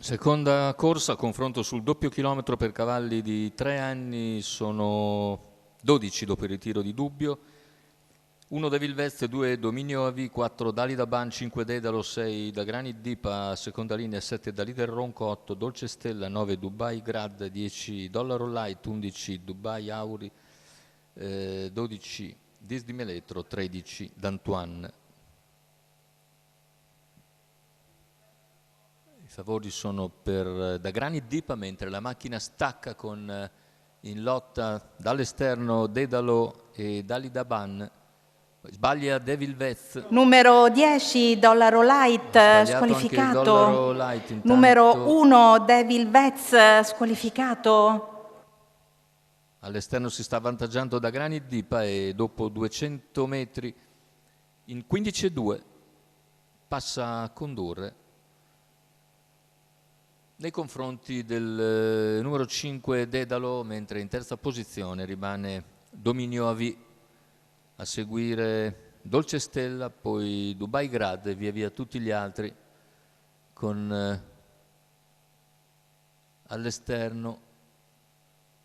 Seconda corsa, confronto sul doppio chilometro per cavalli di 3 anni, sono 12 dopo il ritiro di Dubbio, 1 Devil Vest, 2 Dominio AV, 4 Dalida Ban, 5 Dedalo, 6 da Granit Dipa, seconda linea 7 da Leader Ronco, 8 Dolce Stella, 9 Dubai Grad, 10 Dollaro Light, 11 Dubai Auri, 12 Disney Meletro, 13 D'Antoine. I favori sono per da Granit Dipa, mentre la macchina stacca con in lotta dall'esterno Dedalo e Dalida Ban. Sbaglia Devil Vez. Numero 10 Dollaro Light squalificato. Dollaro Light, intanto... Numero 1 Devil Vez squalificato. All'esterno si sta avvantaggiando da Granit Dipa e dopo 200 metri in 15,2 passa a condurre nei confronti del numero 5 Dedalo, mentre in terza posizione rimane Dominio AV, a seguire Dolce Stella, poi Dubai Grad e via via tutti gli altri con all'esterno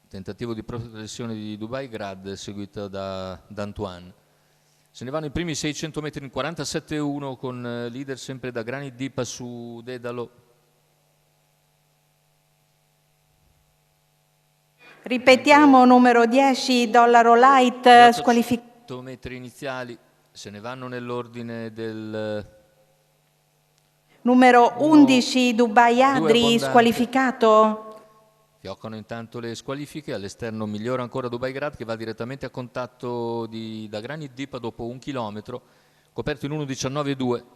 tentativo di progressione di Dubai Grad seguita da D'Antoine. Se ne vanno i primi 600 metri in 47,1 con leader sempre da Granit Dipa su Dedalo. Ripetiamo, numero 10 Dollaro Light squalificato. Metri iniziali, se ne vanno nell'ordine del numero 11 Dubai Adri squalificato. Fioccano intanto le squalifiche, all'esterno migliora ancora Dubai Grad che va direttamente a contatto da Granit Dipa dopo 1 chilometro, coperto in 1,19,2.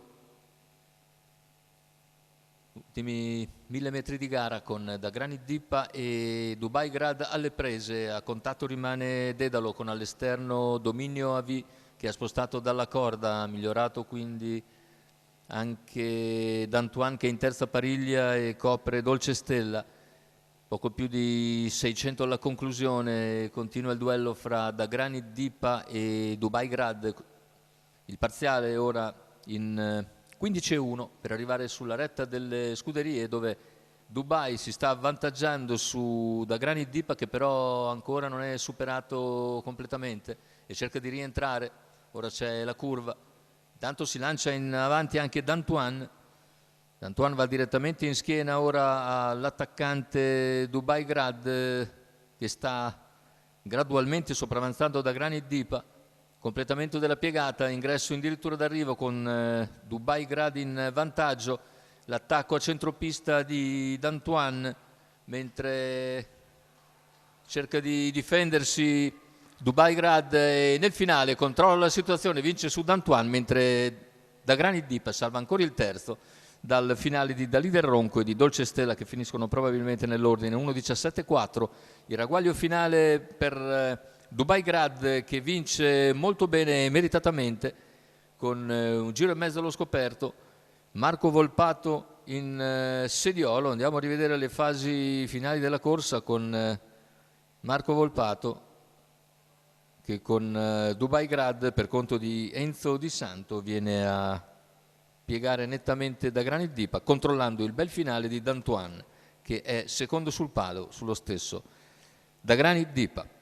Ultimi 1000 metri di gara con da Granit Dipa e Dubai Grad alle prese. A contatto rimane Dedalo con all'esterno Dominio AV che ha spostato dalla corda, ha migliorato quindi anche D'Antoine che è in terza pariglia e copre Dolce Stella. Poco più di 600 alla conclusione, continua il duello fra da Granit Dipa e Dubai Grad. Il parziale ora in 15,1 per arrivare sulla retta delle scuderie dove Dubai si sta avvantaggiando su da Granit Dipa che però ancora non è superato completamente e cerca di rientrare. Ora c'è la curva, intanto si lancia in avanti anche D'Antoine. D'Antoine va direttamente in schiena ora all'attaccante Dubai Grad che sta gradualmente sopravanzando da Granit Dipa. Completamento della piegata, ingresso addirittura d'arrivo con Dubai Grad in vantaggio, l'attacco a centropista di D'Antoine mentre cerca di difendersi Dubai Grad e nel finale controlla la situazione, vince su D'Antoine mentre da Granit Dipa salva ancora il terzo dal finale di Leader Ronco e di Dolce Stella che finiscono probabilmente nell'ordine 1,17,4. Il ragguaglio finale per Dubai Grad che vince molto bene e meritatamente con un giro e mezzo allo scoperto. Marco Volpato in sediolo. Andiamo a rivedere le fasi finali della corsa con Marco Volpato che con Dubai Grad per conto di Enzo Di Santo viene a piegare nettamente da Granit Dipa controllando il bel finale di D'Antoine che è secondo sul palo sullo stesso da Granit Dipa.